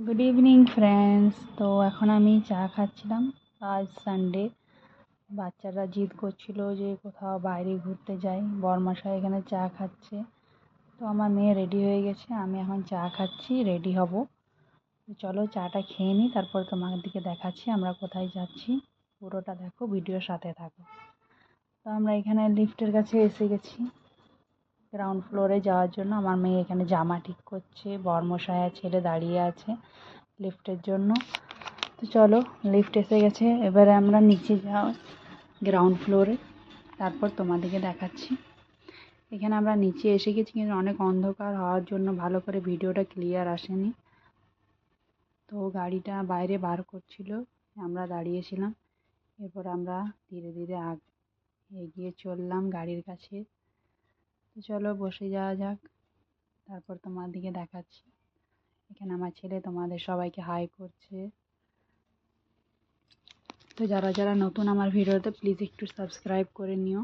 Good evening friends. তো এখন আমি চা খাচ্ছিলাম। আজ সানডে, বাচ্চারা জিদ করছিল যে কোথাও বাইরে ঘুরতে যাই। বরমশাই এখানে চা খাচ্ছে। তো আমার মেয়ে রেডি হয়ে গেছে, আমি এখন চা খাচ্ছি, রেডি হব। তো চলো চাটা খেয়ে নিই, তারপর তোমার দিকে দেখাচ্ছি আমরা কোথায় যাচ্ছি। পুরোটা দেখো, ভিডিওর সাথে থাকো। তো আমরা এখানে লিফটের কাছে এসে গেছি গ্রাউন্ড ফ্লোরে যাওয়ার জন্য। আমার মেয়ে এখানে জামা ঠিক করছে, বরমশাই আর ছেলে দাঁড়িয়ে আছে লিফটের জন্য। তো চলো, লিফট এসে গেছে, এবারে আমরা নিচে যাও গ্রাউন্ড ফ্লোরে, তারপর তোমাদেরকে দেখাচ্ছি। এখানে আমরা নিচে এসে গেছি, কিন্তু অনেক অন্ধকার হওয়ার জন্য ভালো করে ভিডিওটা ক্লিয়ার আসেনি। তো গাড়িটা বাইরে বার করছিল, আমরা দাঁড়িয়েছিলাম। এরপর আমরা ধীরে ধীরে এগিয়ে চললাম গাড়ির কাছে। তো চলো বসে যাওয়া যাক, তারপর তোমাদেরকে দেখাচ্ছি। এখানে আমার ছেলে তোমাদের সবাইকে হাই করছে। তো যারা যারা নতুন আমার ভিডিওতে, প্লিজ একটু সাবস্ক্রাইব করে নিও,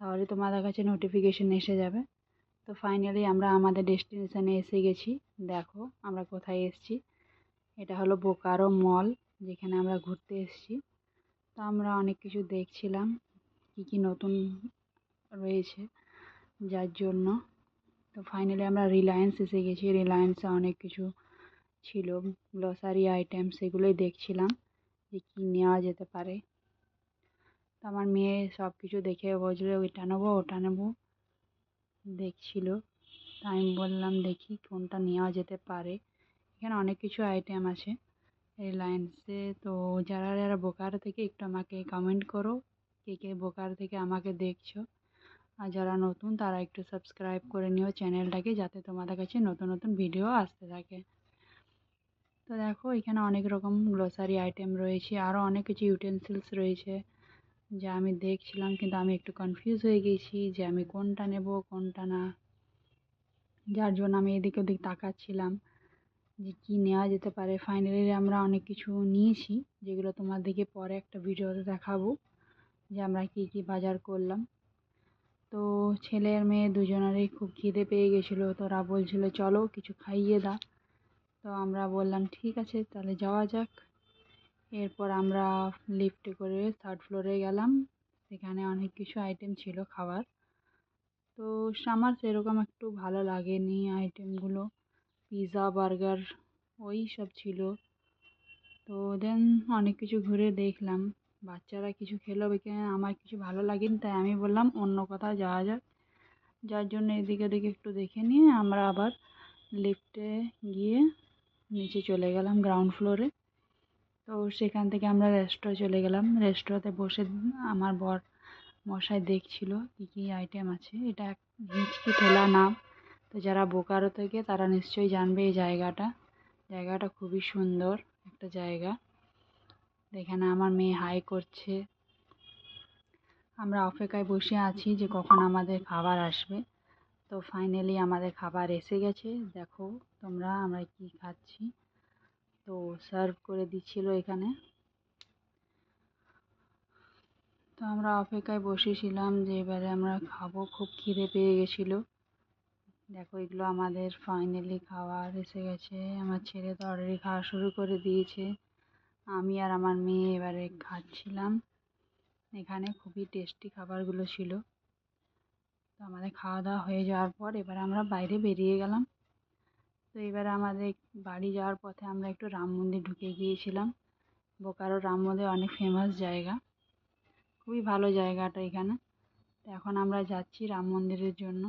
তাহলে তোমাদের কাছে নোটিফিকেশন এসে যাবে। তো ফাইনালি আমরা আমাদের ডেস্টিনেশনে এসে গেছি। দেখো আমরা কোথায় এসেছি। এটা হলো বোকারো মল, যেখানে আমরা ঘুরতে এসেছি। তো আমরা অনেক কিছু দেখছিলাম, কি কি নতুন রয়েছে যার জন্য। তো ফাইনালি আমরা রিলায়েন্স এসে গেছি। রিলায়েন্সে অনেক কিছু ছিল, গ্লোসারি আইটেম, সেগুলোই দেখছিলাম যে কী নেওয়া যেতে পারে। তো আমার মেয়ে সব কিছু দেখে বলছিল ওইটা নেবো ওটা নেবো দেখছিল। তো আমি বললাম দেখি কোনটা নেওয়া যেতে পারে। এখানে অনেক কিছু আইটেম আছে রিলায়েন্সে। তো যারা যারা বোকারো থেকে, একটু আমাকে কমেন্ট করো কে কে বোকারো থেকে আমাকে দেখছো। আর যারা নতুন তারা একটু সাবস্ক্রাইব করে নিও চ্যানেলটাকে, যাতে তোমাদের কাছে নতুন নতুন ভিডিও আসতে থাকে। তো দেখো এখানে অনেক রকম গ্লোসারি আইটেম রয়েছে, আরও অনেক কিছু ইউটেন্সিলস রয়েছে যা আমি দেখছিলাম, কিন্তু আমি একটু কনফিউজ হয়ে গেছি যে আমি কোনটা নেব কোনটা না। যার জন্য আমি এদিক ওদিক তাকাচ্ছিলাম যে কী নেওয়া যেতে পারে। ফাইনালি আমরা অনেক কিছু নিয়েছি, যেগুলো তোমাদেরকে পরে একটা ভিডিওতে দেখাবো যে আমরা কী কী বাজার করলাম। তো ছেলে আর মেয়ে দুজনেরই খুব খিদে পেয়ে গেছিলো, তো ওরা বলছিল চলো কিছু খাইয়ে দাও। তো আমরা বললাম ঠিক আছে তাহলে যাওয়া যাক। এরপর আমরা লিফটে করে থার্ড ফ্লোরে গেলাম। সেখানে অনেক কিছু আইটেম ছিল খাবার। তো আমার সেরকম একটু ভালো লাগেনি আইটেমগুলো, পিৎজা বার্গার ওই সব ছিল। তো দেন অনেক কিছু ঘুরে দেখলাম, বাচ্চারা কিছু খেলো, এখানে আমার কিছু ভালো লাগেনি, তাই আমি বললাম অন্য কোথাও যাওয়া যাক। যার জন্য এদিকে ওদিকে একটু দেখে নিয়ে আমরা আবার লিফটে গিয়ে নিচে চলে গেলাম গ্রাউন্ড ফ্লোরে। তো সেখান থেকে আমরা রেস্টুরেন্টে চলে গেলাম। রেস্টুরেন্টে বসে আমার বর মশাই দেখছিল কী কী আইটেম আছে। এটা হিচকি ঠেলা নাম। তো যারা বোকারো থেকে তারা নিশ্চয়ই জানবে এই জায়গাটা। জায়গাটা খুবই সুন্দর একটা জায়গা। এখানে আমার মেয়ে হাই করছে। আমরা অপেক্ষায় বসে আছি যে কখন আমাদের খাবার আসবে। তো ফাইনালি আমাদের খাবার এসে গেছে। দেখো তোমরা আমরা কি খাচ্ছি। তো সার্ভ করে দিচ্ছিল এখানে। তো আমরা অপেক্ষায় বসেছিলাম যে এবারে আমরা খাবো, খুব খিদে পেয়ে গেছিলো। দেখো এগুলো আমাদের ফাইনালি খাবার এসে গেছে। আমার ছেলে তো অলরেডি খাওয়া শুরু করে দিয়েছে, আমি আর আমার মেয়ে এবারে খাচ্ছিলাম। এখানে খুবই টেস্টি খাবারগুলো ছিল। তো আমাদের খাওয়া দাওয়া হয়ে যাওয়ার পর এবার আমরা বাইরে বেরিয়ে গেলাম। তো এবারে আমাদের বাড়ি যাওয়ার পথে আমরা একটু রাম মন্দির ঢুকে গিয়েছিলাম। বোকারো রাম মন্দির অনেক ফেমাস জায়গা, খুবই ভালো জায়গাটা এখানে। তো এখন আমরা যাচ্ছি রাম মন্দিরের জন্য।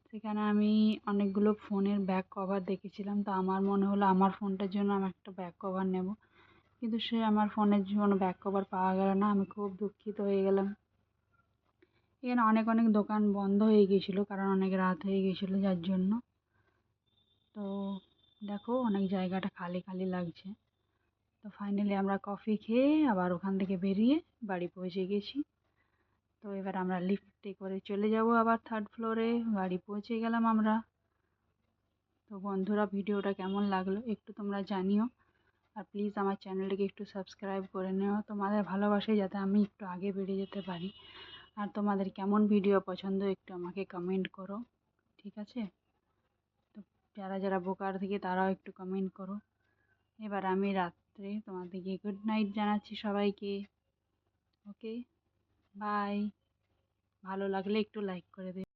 সেখানে আমি অনেকগুলো ফোনের ব্যাক কভার দেখেছিলাম, তো আমার মনে হলো আমার ফোনটার জন্য আমি একটা ব্যাক কভার নেব, কিন্তু সে আমার ফোনের জন্য ব্যাক কভার পাওয়া গেল না। আমি খুব দুঃখিত হয়ে গেলাম। এখানে অনেক অনেক দোকান বন্ধ হয়ে গিয়েছিলো, কারণ অনেক রাত হয়ে গিয়েছিলো যার জন্য। তো দেখো অনেক জায়গাটা খালি খালি লাগছে। তো ফাইনালি আমরা কফি খেয়ে আবার ওখান থেকে বেরিয়ে বাড়ি পৌঁছে গেছি। তো এবার আমরা লিফটে করে চলে যাব আবার থার্ড ফ্লোরে। বাড়ি পৌঁছে গেলাম আমরা। তো বন্ধুরা ভিডিওটা কেমন লাগলো একটু তোমরা জানিও, আর প্লিজ আমার চ্যানেলটিকে একটু সাবস্ক্রাইব করে নিও। তোমাদের ভালোবাসায় যাতে আমি একটু আগে বেড়ে যেতে পারি। আর তোমাদের কেমন ভিডিও পছন্দ একটু আমাকে কমেন্ট করো, ঠিক আছে? তো যারা যারা বোকার থেকে তারাও একটু কমেন্ট করো। এবার আমি রাত্রে তোমাদেরকে গুড নাইট জানাচ্ছি সবাইকে। ওকে, বাই। ভালো লাগলে একটু লাইক করে দিও।